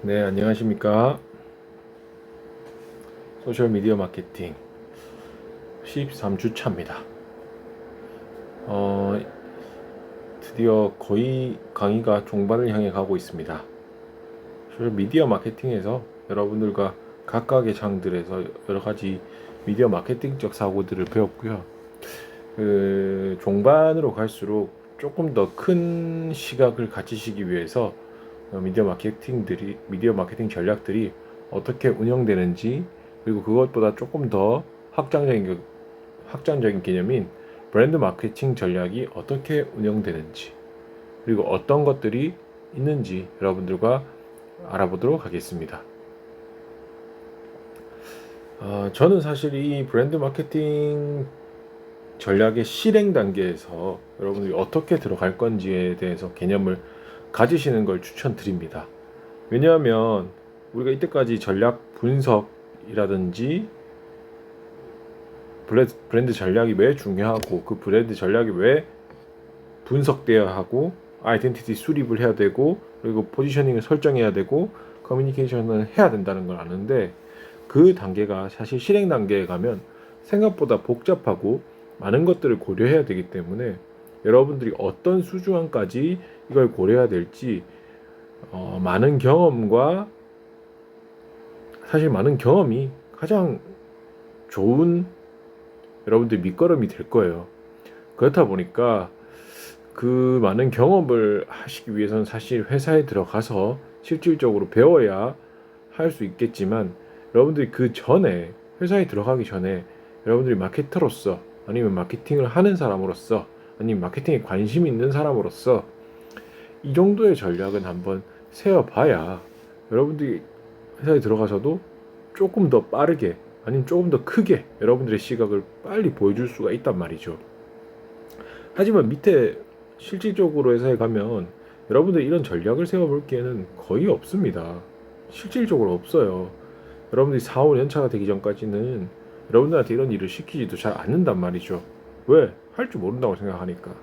네, 안녕하십니까. 소셜미디어 마케팅 13주 차입니다. 드디어 거의 강의가 종반을 향해 가고 있습니다. 소셜미디어 마케팅에서 여러분들과 각각의 장들에서 여러가지 미디어 마케팅적 사고들을 배웠고요. 종반으로 갈수록 조금 더 큰 시각을 가지시기 위해서 미디어 마케팅 전략들이 어떻게 운영되는지, 그리고 그것보다 조금 더 확장적인 개념인 브랜드 마케팅 전략이 어떻게 운영되는지, 그리고 어떤 것들이 있는지 여러분들과 알아보도록 하겠습니다. 저는 사실 이 브랜드 마케팅 전략의 실행 단계에서 여러분들이 어떻게 들어갈 건지에 대해서 개념을 가지시는 걸 추천드립니다. 왜냐하면 우리가 이때까지 전략 분석이라든지 브랜드 전략이 왜 중요하고, 그 브랜드 전략이 왜 분석되어야 하고, 아이덴티티 수립을 해야 되고, 그리고 포지셔닝을 설정해야 되고, 커뮤니케이션을 해야 된다는 걸 아는데, 그 단계가 사실 실행 단계에 가면 생각보다 복잡하고 많은 것들을 고려해야 되기 때문에 여러분들이 어떤 수준까지 이걸 고려해야 될지, 많은 경험과, 사실 많은 경험이 가장 좋은 여러분들 밑거름이 될 거예요. 그렇다 보니까 그 많은 경험을 하시기 위해서는 사실 회사에 들어가서 실질적으로 배워야 할 수 있겠지만, 여러분들이 그 전에, 회사에 들어가기 전에 여러분들이 마케터로서, 아니면 마케팅을 하는 사람으로서, 아니면 마케팅에 관심이 있는 사람으로서 이 정도의 전략은 한번 세워봐야 여러분들이 회사에 들어가서도 조금 더 빠르게, 아니면 조금 더 크게 여러분들의 시각을 빨리 보여줄 수가 있단 말이죠. 하지만 밑에 실질적으로 회사에 가면 여러분들이 이런 전략을 세워볼 기회는 거의 없습니다. 실질적으로 없어요. 여러분들이 4, 5년 차가 되기 전까지는 여러분들한테 이런 일을 시키지도 잘 않는단 말이죠. 왜? 할 줄 모른다고 생각하니까.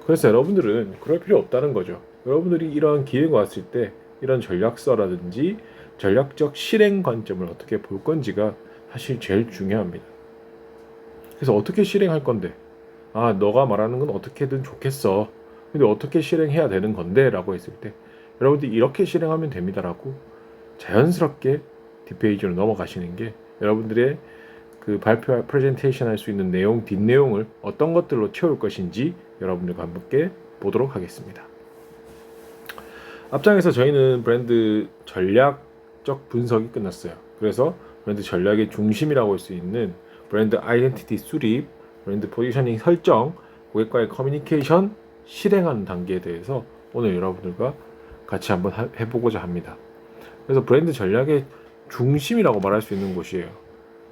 그래서 여러분들은 그럴 필요 없다는 거죠. 여러분들이 이러한 기회가 왔을 때 이런 전략서라든지 전략적 실행 관점을 어떻게 볼 건지가 사실 제일 중요합니다. 그래서 어떻게 실행할 건데? 너가 말하는 건 어떻게든 좋겠어. 근데 어떻게 실행해야 되는 건데? 라고 했을 때 여러분들이 이렇게 실행하면 됩니다라고 자연스럽게 뒷페이지로 넘어가시는 게, 여러분들의 그 프레젠테이션 할 수 있는 내용, 뒷내용을 어떤 것들로 채울 것인지 여러분들과 함께 보도록 하겠습니다. 앞장에서 저희는 브랜드 전략적 분석이 끝났어요. 그래서 브랜드 전략의 중심이라고 할 수 있는 브랜드 아이덴티티 수립, 브랜드 포지셔닝 설정, 고객과의 커뮤니케이션 실행하는 단계에 대해서 오늘 여러분들과 같이 한번 해보고자 합니다. 그래서 브랜드 전략의 중심이라고 말할 수 있는 곳이에요.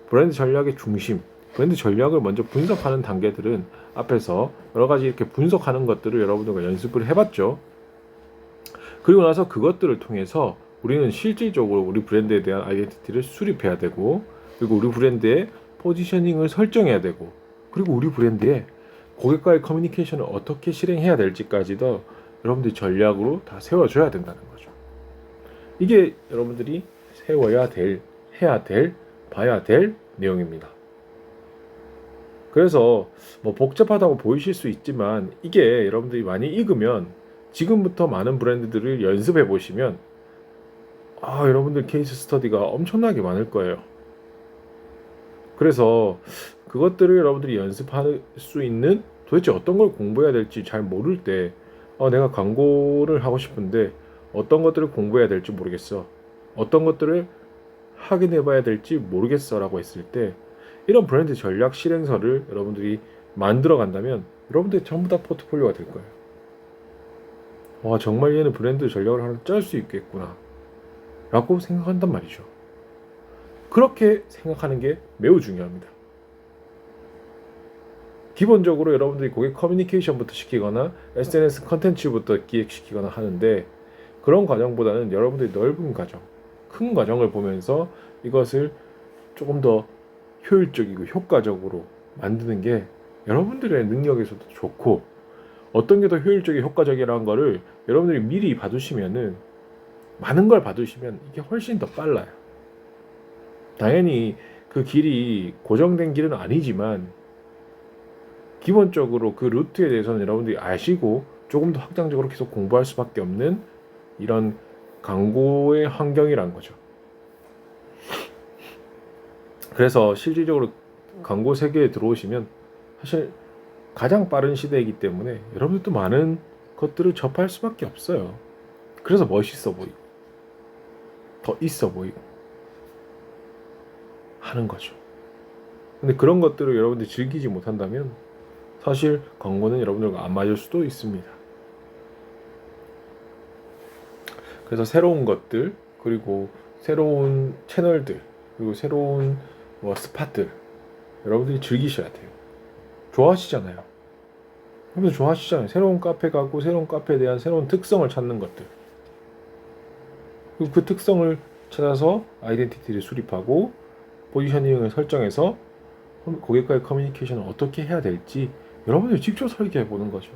브랜드 전략의 중심, 브랜드 전략을 먼저 분석하는 단계들은 앞에서 여러 가지 이렇게 분석하는 것들을 여러분들과 연습을 해봤죠. 그리고 나서 그것들을 통해서 우리는 실질적으로 우리 브랜드에 대한 아이덴티티를 수립해야 되고, 그리고 우리 브랜드의 포지셔닝을 설정해야 되고, 그리고 우리 브랜드의 고객과의 커뮤니케이션을 어떻게 실행해야 될지까지도 여러분들이 전략으로 다 세워줘야 된다는 거죠. 이게 여러분들이 세워야 될, 해야 될, 봐야 될 내용입니다. 그래서 뭐 복잡하다고 보이실 수 있지만, 이게 여러분들이 많이 익으면, 지금부터 많은 브랜드들을 연습해 보시면 여러분들 케이스 스터디가 엄청나게 많을 거예요. 그래서 그것들을 여러분들이 연습할 수 있는, 도대체 어떤 걸 공부해야 될지 잘 모를 때, 내가 광고를 하고 싶은데 어떤 것들을 공부해야 될지 모르겠어, 어떤 것들을 확인해 봐야 될지 모르겠어 라고 했을 때, 이런 브랜드 전략 실행서를 여러분들이 만들어 간다면 여러분들이 전부 다 포트폴리오가 될 거예요. 정말 얘는 브랜드 전략을 하나 짤 수 있겠구나 라고 생각한단 말이죠. 그렇게 생각하는 게 매우 중요합니다. 기본적으로 여러분들이 고객 커뮤니케이션부터 시키거나 SNS 컨텐츠부터 기획시키거나 하는데, 그런 과정보다는 여러분들이 넓은 과정, 큰 과정을 보면서 이것을 조금 더 효율적이고 효과적으로 만드는 게 여러분들의 능력에서도 좋고, 어떤 게 더 효율적이고 효과적이라는 거를 여러분들이 미리 봐두시면은 많은 걸 받으시면 이게 훨씬 더 빨라요. 당연히 그 길이 고정된 길은 아니지만 기본적으로 그 루트에 대해서는 여러분들이 아시고 조금 더 확장적으로 계속 공부할 수밖에 없는 이런 광고의 환경이란 거죠. 그래서 실질적으로 광고 세계에 들어오시면 사실 가장 빠른 시대이기 때문에 여러분들도 많은 것들을 접할 수밖에 없어요. 그래서 멋있어 보이고 더 있어 보이고 하는 거죠. 근데 그런 것들을 여러분들이 즐기지 못한다면 사실 광고는 여러분들과 안 맞을 수도 있습니다. 그래서 새로운 것들, 그리고 새로운 채널들, 그리고 새로운 스팟들 여러분들이 즐기셔야 돼요. 좋아하시잖아요. 여러분들 좋아하시잖아요. 새로운 카페 가고 새로운 카페에 대한 새로운 특성을 찾는 것들. 그리고 그 특성을 찾아서 아이덴티티를 수립하고 포지셔닝을 설정해서 고객과의 커뮤니케이션을 어떻게 해야 될지 여러분들이 직접 설계해 보는 거죠.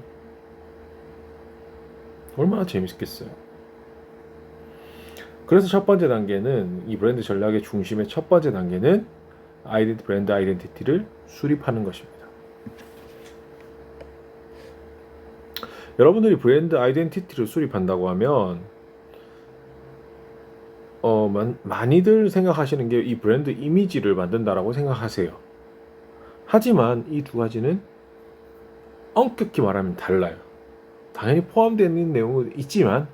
얼마나 재밌겠어요. 그래서 첫 번째 단계는 이 브랜드 전략의 중심의 첫 번째 단계는 브랜드 아이덴티티를 수립하는 것입니다. 여러분들이 브랜드 아이덴티티를 수립한다고 하면 많이들 생각하시는 게 이 브랜드 이미지를 만든다라고 생각하세요. 하지만 이 두 가지는 엄격히 말하면 달라요. 당연히 포함되어 있는 내용은 있지만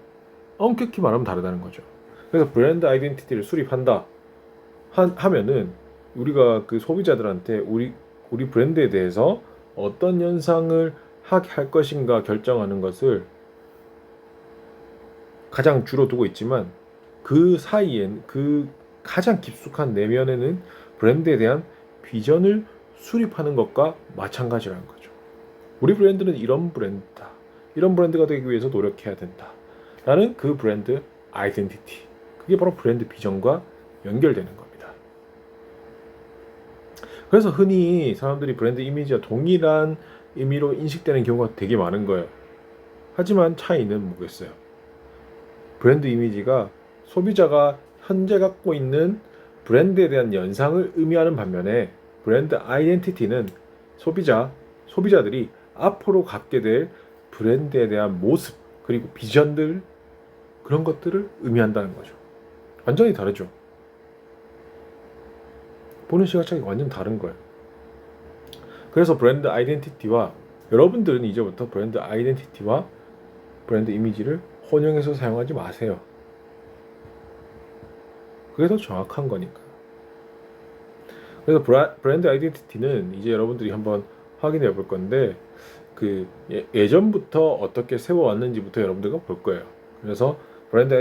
엄격히 말하면 다르다는 거죠. 그래서 브랜드 아이덴티티를 수립한다 하면은 우리가 그 소비자들한테 우리 브랜드에 대해서 어떤 연상을 할 것인가 결정하는 것을 가장 주로 두고 있지만 그 사이엔 그 가장 깊숙한 내면에는 브랜드에 대한 비전을 수립하는 것과 마찬가지라는 거죠. 우리 브랜드는 이런 브랜드다. 이런 브랜드가 되기 위해서 노력해야 된다. 라는 그 브랜드 아이덴티티. 그게 바로 브랜드 비전과 연결되는 겁니다. 그래서 흔히 사람들이 브랜드 이미지와 동일한 의미로 인식되는 경우가 되게 많은 거예요. 하지만 차이는 뭐겠어요? 브랜드 이미지가 소비자가 현재 갖고 있는 브랜드에 대한 연상을 의미하는 반면에 브랜드 아이덴티티는 소비자들이 앞으로 갖게 될 브랜드에 대한 모습 그리고 비전들 그런 것들을 의미한다는 거죠. 완전히 다르죠. 보는 시각이 완전 다른 거예요. 그래서 브랜드 아이덴티티와 여러분들은 이제부터 브랜드 아이덴티티와 브랜드 이미지를 혼용해서 사용하지 마세요. 그게 더 정확한 거니까. 그래서 브랜드 아이덴티티는 이제 여러분들이 한번 확인해 볼 건데 그 예전부터 어떻게 세워왔는지부터 여러분들과 볼 거예요. 그래서 브랜드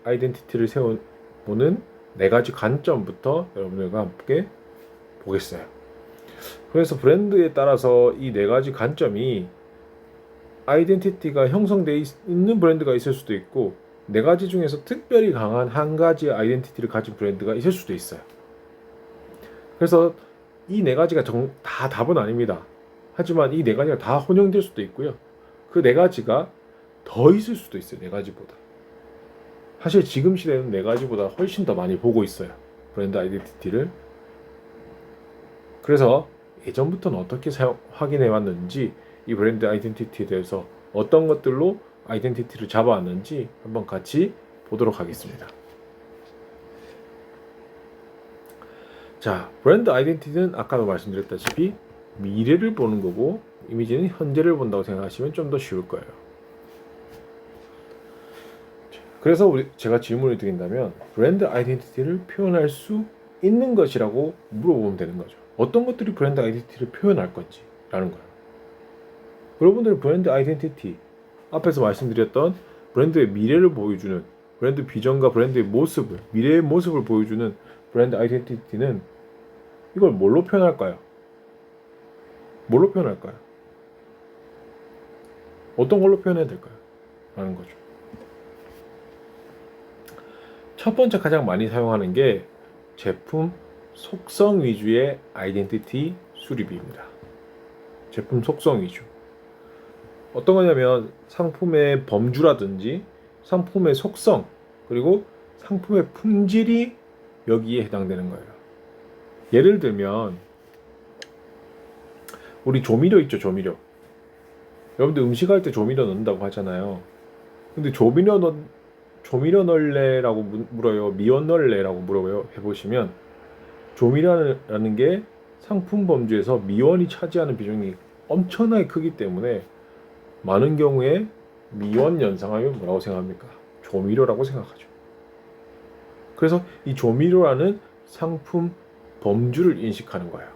아이덴티티를 세워보는 4가지 관점부터 여러분들과 함께 보겠어요. 그래서 브랜드에 따라서 이 4가지 관점이 아이덴티티가 형성되어 있는 브랜드가 있을 수도 있고 4가지 중에서 특별히 강한 한 가지 아이덴티티를 가진 브랜드가 있을 수도 있어요. 그래서 이 4가지가 다 답은 아닙니다. 하지만 이 4가지가 다 혼용될 수도 있고요. 그 4가지가 더 있을 수도 있어요. 4가지보다. 사실 지금 시대는 4가지보다 훨씬 더 많이 보고 있어요. 브랜드 아이덴티티를. 그래서 예전부터는 어떻게 확인해 왔는지 이 브랜드 아이덴티티에 대해서 어떤 것들로 아이덴티티를 잡아왔는지 한번 같이 보도록 하겠습니다. 자, 브랜드 아이덴티티는 아까도 말씀드렸다시피 미래를 보는 거고 이미지는 현재를 본다고 생각하시면 좀 더 쉬울 거예요. 그래서 제가 질문을 드린다면 브랜드 아이덴티티를 표현할 수 있는 것이라고 물어보면 되는 거죠. 어떤 것들이 브랜드 아이덴티티를 표현할 건지 라는 거예요. 여러분들 브랜드 아이덴티티 앞에서 말씀드렸던 브랜드의 미래를 보여주는 브랜드 비전과 브랜드의 모습을 미래의 모습을 보여주는 브랜드 아이덴티티는 이걸 뭘로 표현할까요? 뭘로 표현할까요? 어떤 걸로 표현해야 될까요? 라는 거죠. 첫 번째 가장 많이 사용하는 게 제품 속성 위주의 아이덴티티 수립입니다. 제품 속성 위주. 어떤 거냐면 상품의 범주라든지 상품의 속성 그리고 상품의 품질이 여기에 해당되는 거예요. 예를 들면 우리 조미료 있죠, 조미료. 여러분들 음식할 때 조미료 넣는다고 하잖아요. 근데 조미료 넣을래라고 물어요, 미원 넣을래라고 물어요. 해보시면 조미료라는 게 상품 범주에서 미원이 차지하는 비중이 엄청나게 크기 때문에 많은 경우에 미원 연상하면 뭐라고 생각합니까? 조미료라고 생각하죠. 그래서 이 조미료라는 상품 범주를 인식하는 거예요.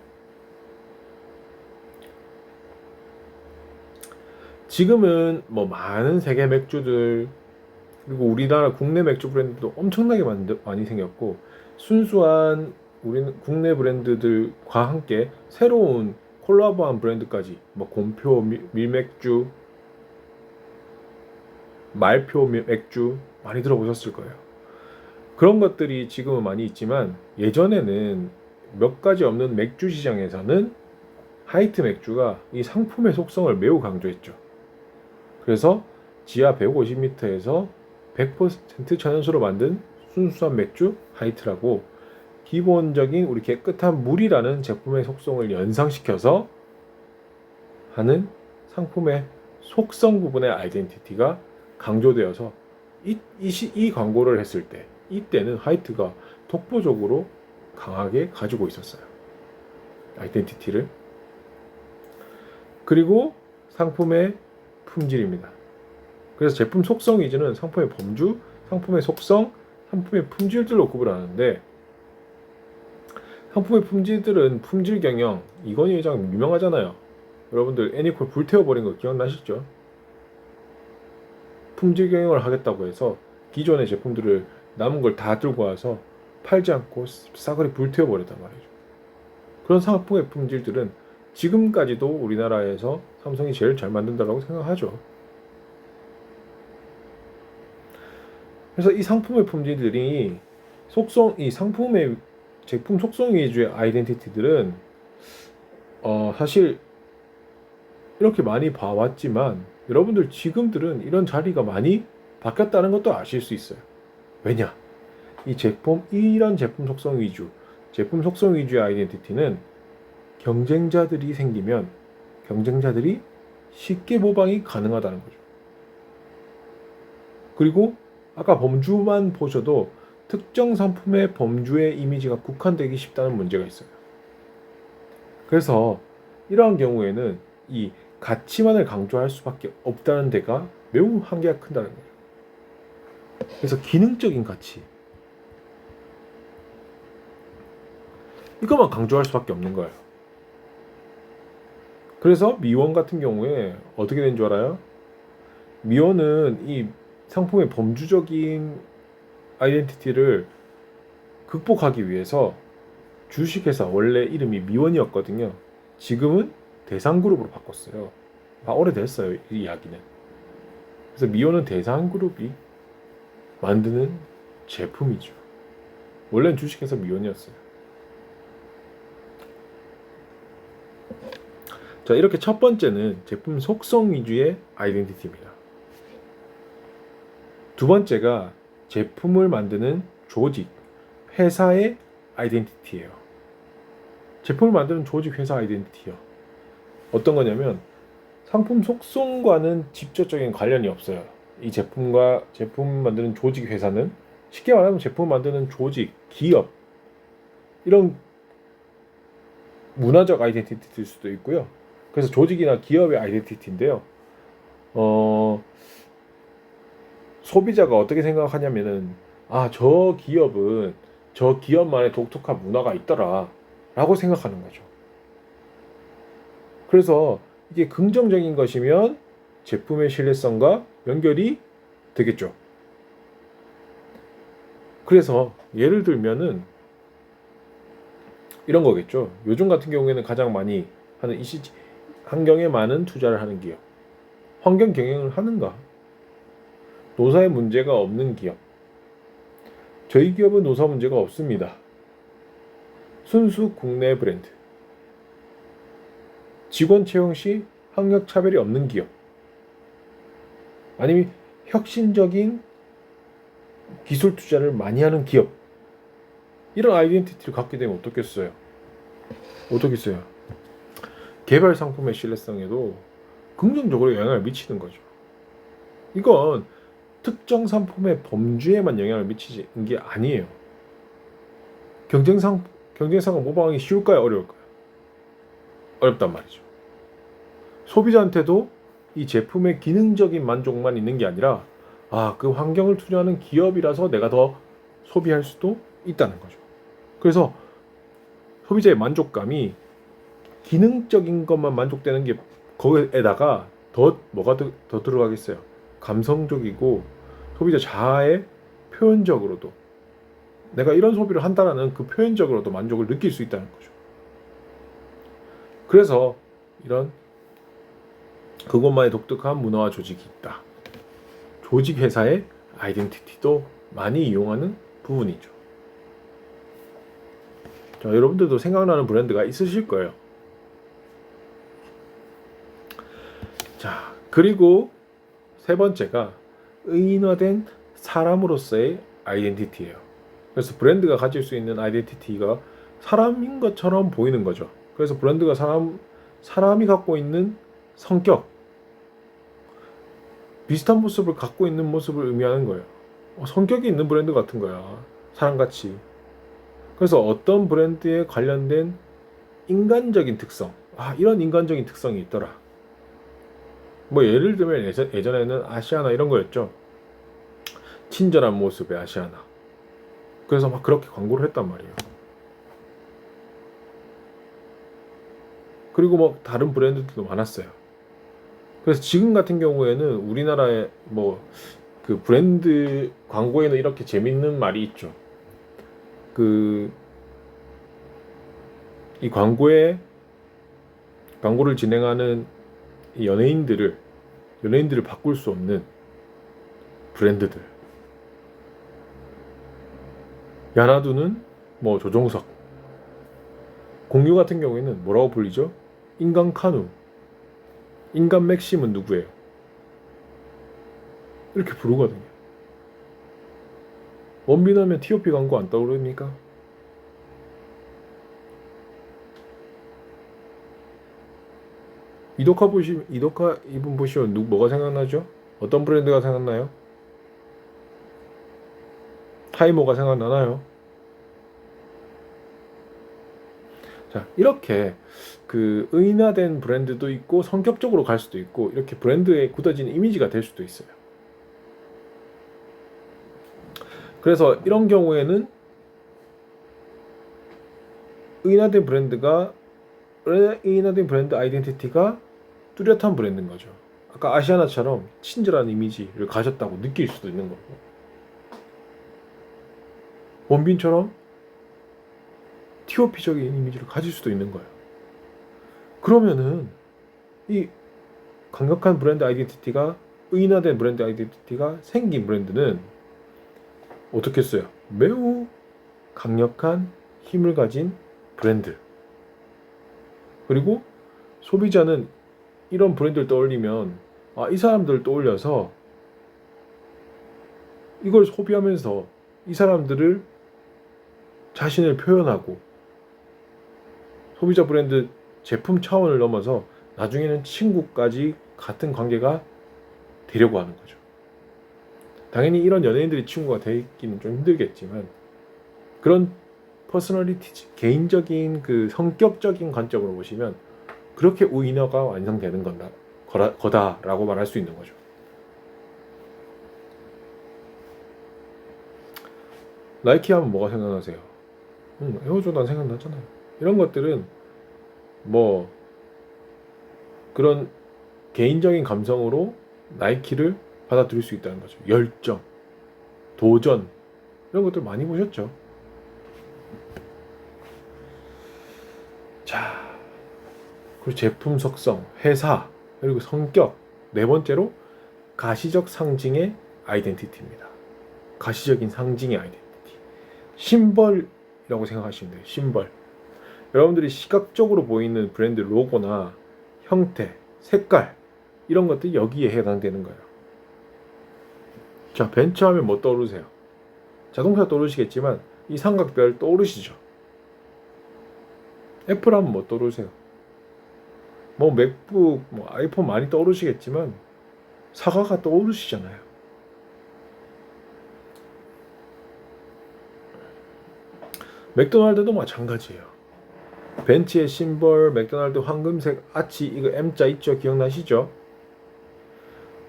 지금은 뭐 많은 세계 맥주들 그리고 우리나라 국내 맥주 브랜드도 엄청나게 많이 생겼고 순수한 우리는 국내 브랜드들과 함께 새로운 콜라보한 브랜드까지 뭐 곰표 밀맥주, 말표 맥주 많이 들어보셨을 거예요. 그런 것들이 지금은 많이 있지만 예전에는 몇 가지 없는 맥주 시장에서는 하이트 맥주가 이 상품의 속성을 매우 강조했죠. 그래서 지하 150m에서 100% 천연수로 만든 순수한 맥주 하이트라고 기본적인 우리 깨끗한 물이라는 제품의 속성을 연상시켜서 하는 상품의 속성 부분의 아이덴티티가 강조되어서 이 광고를 했을 때 이때는 하이트가 독보적으로 강하게 가지고 있었어요. 아이덴티티를. 그리고 상품의 품질입니다. 그래서 제품 속성 위주는 상품의 범주, 상품의 속성, 상품의 품질들로 구분하는데 상품의 품질들은 품질 경영, 이건희 회장 유명하잖아요. 여러분들 애니콜 불태워버린 거 기억나시죠? 품질 경영을 하겠다고 해서 기존의 제품들을 남은 걸 다 들고 와서 팔지 않고 싸그리 불태워버렸단 말이죠. 그런 상품의 품질들은 지금까지도 우리나라에서 삼성이 제일 잘 만든다고 생각하죠. 그래서 이 상품의 품질들이 이 상품의 제품 속성 위주의 아이덴티티들은 사실 이렇게 많이 봐왔지만 여러분들 지금들은 이런 자리가 많이 바뀌었다는 것도 아실 수 있어요. 왜냐? 이런 제품 속성 위주의 아이덴티티는 경쟁자들이 생기면 경쟁자들이 쉽게 모방이 가능하다는 거죠. 그리고 아까 범주만 보셔도 특정 상품의 범주의 이미지가 국한되기 쉽다는 문제가 있어요. 그래서 이러한 경우에는 이 가치만을 강조할 수밖에 없다는 데가 매우 한계가 큰다는 거예요. 그래서 기능적인 가치 이것만 강조할 수밖에 없는 거예요. 그래서 미원 같은 경우에 어떻게 된 줄 알아요? 미원은 이 상품의 범주적인 아이덴티티를 극복하기 위해서 주식회사 원래 이름이 미원이었거든요. 지금은 대상그룹으로 바꿨어요. 오래됐어요, 이 이야기는. 그래서 미원은 대상그룹이 만드는 제품이죠. 원래는 주식회사 미원이었어요. 자, 이렇게 첫 번째는 제품 속성 위주의 아이덴티티입니다. 두 번째가 제품을 만드는 조직, 회사의 아이덴티티예요. 제품을 만드는 조직, 회사 아이덴티티요. 어떤 거냐면 상품 속성과는 직접적인 관련이 없어요. 이 제품과 제품 만드는 조직, 회사는 쉽게 말하면 제품 만드는 조직, 기업 이런 문화적 아이덴티티일 수도 있고요. 그래서 조직이나 기업의 아이덴티티인데요. 소비자가 어떻게 생각하냐면은 저 기업은 저 기업만의 독특한 문화가 있더라 라고 생각하는 거죠. 그래서 이게 긍정적인 것이면 제품의 신뢰성과 연결이 되겠죠. 그래서 예를 들면은 이런 거겠죠. 요즘 같은 경우에는 가장 많이 하는 환경에 많은 투자를 하는 기업. 환경 경영을 하는가? 노사에 문제가 없는 기업. 저희 기업은 노사 문제가 없습니다. 순수 국내 브랜드. 직원 채용 시 학력 차별이 없는 기업. 아니면 혁신적인 기술 투자를 많이 하는 기업, 이런 아이덴티티를 갖게 되면 어떻겠어요? 개발 상품의 신뢰성에도 긍정적으로 영향을 미치는 거죠. 이건 특정 상품의 범주에만 영향을 미치는 게 아니에요. 경쟁상을 모방하기 쉬울까요? 어려울까요? 어렵단 말이죠. 소비자한테도 이 제품의 기능적인 만족만 있는 게 아니라 그 환경을 투자하는 기업이라서 내가 더 소비할 수도 있다는 거죠. 그래서 소비자의 만족감이 기능적인 것만 만족되는 게 거기에다가 뭐가 더 들어가겠어요? 감성적이고 소비자 자아의 표현적으로도 내가 이런 소비를 한다라는 그 표현적으로도 만족을 느낄 수 있다는 거죠. 그래서 이런 그것만의 독특한 문화와 조직이 있다. 조직 회사의 아이덴티티도 많이 이용하는 부분이죠. 자, 여러분들도 생각나는 브랜드가 있으실 거예요. 자, 그리고 세 번째가 의인화된 사람으로서의 아이덴티티예요. 그래서 브랜드가 가질 수 있는 아이덴티티가 사람인 것처럼 보이는 거죠. 그래서 브랜드가 사람이 갖고 있는 성격, 비슷한 모습을 갖고 있는 모습을 의미하는 거예요. 성격이 있는 브랜드 같은 거야. 사람같이. 그래서 어떤 브랜드에 관련된 인간적인 특성, 이런 인간적인 특성이 있더라. 뭐 예를 들면 예전에는 아시아나 이런 거였죠. 친절한 모습의 아시아나. 그래서 막 그렇게 광고를 했단 말이에요. 그리고 뭐 다른 브랜드들도 많았어요. 그래서 지금 같은 경우에는 우리나라의 뭐 그 브랜드 광고에는 이렇게 재밌는 말이 있죠. 이 광고를 진행하는 이 연예인들을 바꿀 수 없는 브랜드들. 야나두는 뭐 조종석, 공유 같은 경우에는 뭐라고 불리죠? 인간 카누, 인간 맥심은 누구예요? 이렇게 부르거든요. 원빈 하면 T.O.P 광고 안 떠오릅니까? 이도카 이분 보시면 뭐가 생각나죠? 어떤 브랜드가 생각나요? 타이모가 생각나나요? 자, 이렇게 그 의인화된 브랜드도 있고 성격적으로 갈 수도 있고 이렇게 브랜드에 굳어진 이미지가 될 수도 있어요. 그래서 이런 경우에는 의인화된 브랜드 아이덴티티가 뚜렷한 브랜드인 거죠. 아까 아시아나처럼 친절한 이미지를 가졌다고 느낄 수도 있는 거고, 원빈처럼 T.O.P적인 이미지를 가질 수도 있는 거예요. 그러면은 이 강력한 브랜드 아이덴티티가 의인화된 브랜드 아이덴티티가 생긴 브랜드는 어떻겠어요? 매우 강력한 힘을 가진 브랜드. 그리고 소비자는 이런 브랜드를 떠올리면 이 사람들을 떠올려서 이걸 소비하면서 이 사람들을 자신을 표현하고 소비자 브랜드 제품 차원을 넘어서 나중에는 친구까지 같은 관계가 되려고 하는 거죠. 당연히 이런 연예인들이 친구가 되기는 좀 힘들겠지만 그런 퍼스널리티, 개인적인 그 성격적인 관점으로 보시면 그렇게 우인화가 완성되는 거다라고 말할 수 있는 거죠. 나이키 하면 뭐가 생각나세요? 에어조단 생각나잖아요. 이런 것들은 뭐 그런 개인적인 감성으로 나이키를 받아들일 수 있다는 거죠. 열정, 도전 이런 것들 많이 보셨죠. 자, 그리고 제품 속성, 회사, 그리고 성격. 네 번째로 가시적 상징의 아이덴티티입니다. 가시적인 상징의 아이덴티티. 심벌이라고 생각하시면 돼요. 심벌. 여러분들이 시각적으로 보이는 브랜드 로고나 형태, 색깔 이런 것들이 여기에 해당되는 거예요. 자, 벤츠하면 뭐 떠오르세요? 자동차 떠오르시겠지만 이 삼각별 떠오르시죠? 애플 하면 뭐 떠오르세요? 뭐 맥북, 뭐 아이폰 많이 떠오르시겠지만 사과가 떠오르시잖아요. 맥도날드도 마찬가지예요. 벤츠의 심벌, 맥도날드 황금색 아치, 이거 M자 있죠? 기억나시죠?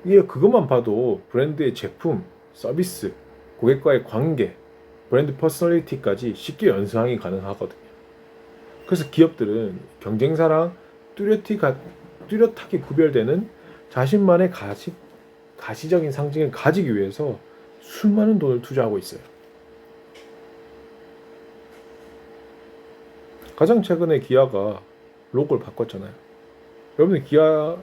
이게 그것만 봐도 브랜드의 제품, 서비스, 고객과의 관계, 브랜드 퍼스널리티까지 쉽게 연상이 가능하거든요. 그래서 기업들은 경쟁사랑 뚜렷하게 구별되는 자신만의 가시적인 상징을 가지기 위해서 수많은 돈을 투자하고 있어요. 가장 최근에 기아가 로고를 바꿨잖아요. 여러분들 기아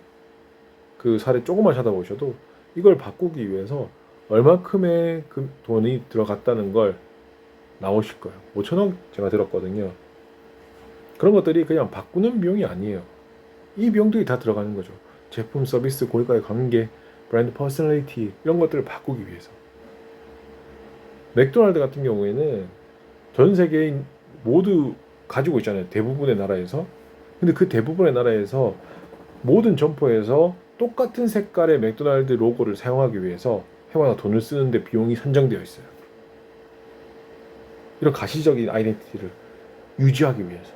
그 사례 조금만 찾아보셔도 이걸 바꾸기 위해서 얼마큼의 그 돈이 들어갔다는 걸 나오실 거예요. 5천억 제가 들었거든요. 그런 것들이 그냥 바꾸는 비용이 아니에요. 이 비용들이 다 들어가는 거죠. 제품, 서비스, 고객과의 관계, 브랜드 퍼스널리티 이런 것들을 바꾸기 위해서. 맥도날드 같은 경우에는 전 세계인 모두 가지고 있잖아요. 대부분의 나라에서. 근데 그 대부분의 나라에서 모든 점포에서 똑같은 색깔의 맥도날드 로고를 사용하기 위해서 해마다 돈을 쓰는데 비용이 산정되어 있어요. 이런 가시적인 아이덴티티를 유지하기 위해서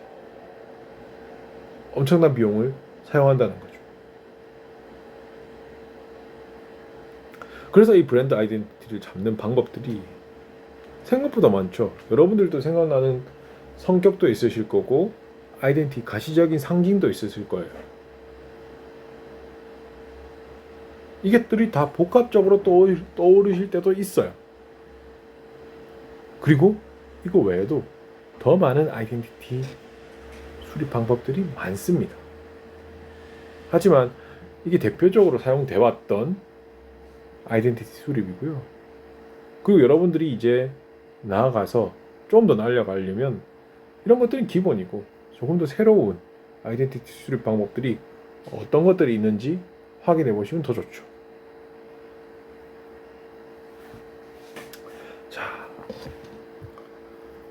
엄청난 비용을 사용한다는 거죠. 그래서 이 브랜드 아이덴티티를 잡는 방법들이 생각보다 많죠. 여러분들도 생각나는 성격도 있으실 거고 아이덴티티 가시적인 상징도 있으실 거예요. 이게들이 다 복합적으로 떠오르실 때도 있어요. 그리고 이거 외에도 더 많은 아이덴티티 수립 방법들이 많습니다. 하지만 이게 대표적으로 사용돼 왔던 아이덴티티 수립이고요. 그리고 여러분들이 이제 나아가서 좀 더 날려가려면 이런 것들은 기본이고 조금 더 새로운 아이덴티티 수립 방법들이 어떤 것들이 있는지 확인해 보시면 더 좋죠. 자,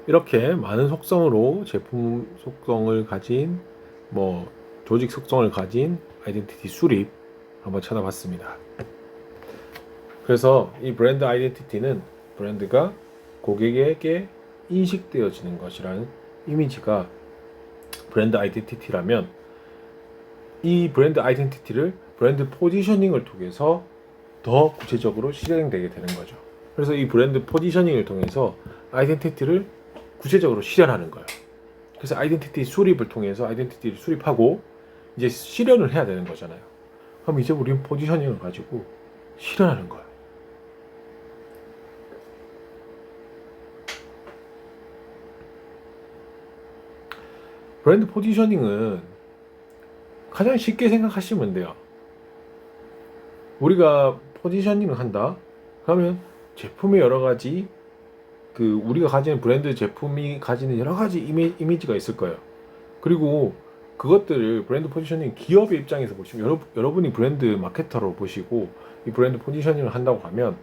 이렇게 많은 속성으로 제품 속성을 가진 뭐 조직 속성을 가진 아이덴티티 수립 한번 찾아봤습니다. 그래서 이 브랜드 아이덴티티는 브랜드가 고객에게 인식되어지는 것이라는 이미지가 브랜드 아이덴티티라면 이 브랜드 아이덴티티를 브랜드 포지셔닝을 통해서 더 구체적으로 실행되게 되는 거죠. 그래서 이 브랜드 포지셔닝을 통해서 아이덴티티를 구체적으로 실현하는 거예요. 그래서 아이덴티티 수립을 통해서 아이덴티티를 수립하고 이제 실현을 해야 되는 거잖아요. 그럼 이제 우리는 포지셔닝을 가지고 실현하는 거예요. 브랜드 포지셔닝은 가장 쉽게 생각하시면 돼요. 우리가 포지셔닝을 한다? 그러면 제품의 여러 가지 우리가 가지는 브랜드 제품이 가지는 여러 가지 이미지가 있을 거예요. 그리고 그것들을 브랜드 포지셔닝 기업의 입장에서 보시면 여러분이 브랜드 마케터로 보시고 이 브랜드 포지셔닝을 한다고 하면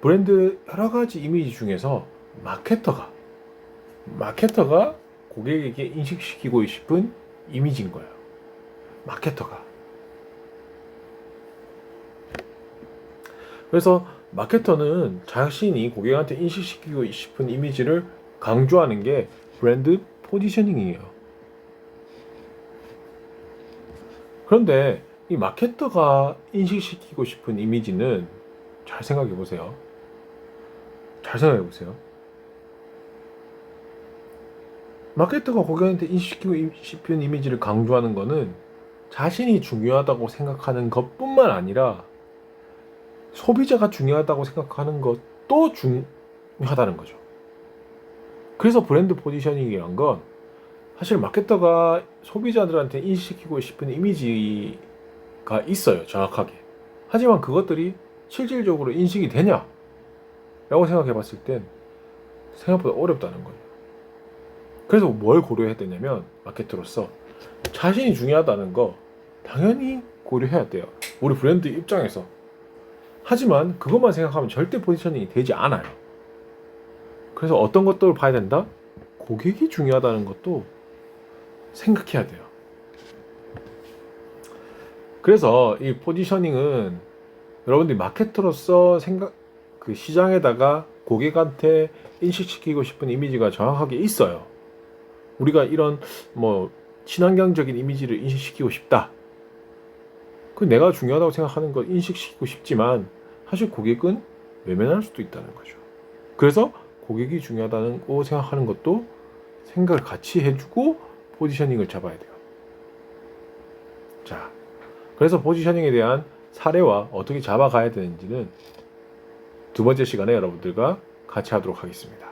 브랜드 여러 가지 이미지 중에서 마케터가 고객에게 인식시키고 싶은 이미지인 거예요. 마케터가. 그래서 마케터는 자신이 고객한테 인식시키고 싶은 이미지를 강조하는 게 브랜드 포지셔닝이에요. 그런데 이 마케터가 인식시키고 싶은 이미지는 잘 생각해 보세요. 마케터가 고객한테 인식시키고 싶은 이미지를 강조하는 거는 자신이 중요하다고 생각하는 것뿐만 아니라 소비자가 중요하다고 생각하는 것도 중요하다는 거죠. 그래서 브랜드 포지셔닝이란 건 사실 마케터가 소비자들한테 인식시키고 싶은 이미지가 있어요. 정확하게. 하지만 그것들이 실질적으로 인식이 되냐? 라고 생각해 봤을 땐 생각보다 어렵다는 거예요. 그래서 뭘 고려해야 되냐면 마케터로서 자신이 중요하다는 거 당연히 고려해야 돼요. 우리 브랜드 입장에서. 하지만 그것만 생각하면 절대 포지셔닝이 되지 않아요. 그래서 어떤 것들을 봐야 된다? 고객이 중요하다는 것도 생각해야 돼요. 그래서 이 포지셔닝은 여러분들이 마케터로서 그 시장에다가 고객한테 인식시키고 싶은 이미지가 정확하게 있어요. 우리가 이런 뭐 친환경적인 이미지를 인식시키고 싶다. 그 내가 중요하다고 생각하는 걸 인식시키고 싶지만 사실 고객은 외면할 수도 있다는 거죠. 그래서 고객이 중요하다고 생각하는 것도 생각을 같이 해주고 포지셔닝을 잡아야 돼요. 자, 그래서 포지셔닝에 대한 사례와 어떻게 잡아가야 되는지는 두 번째 시간에 여러분들과 같이 하도록 하겠습니다.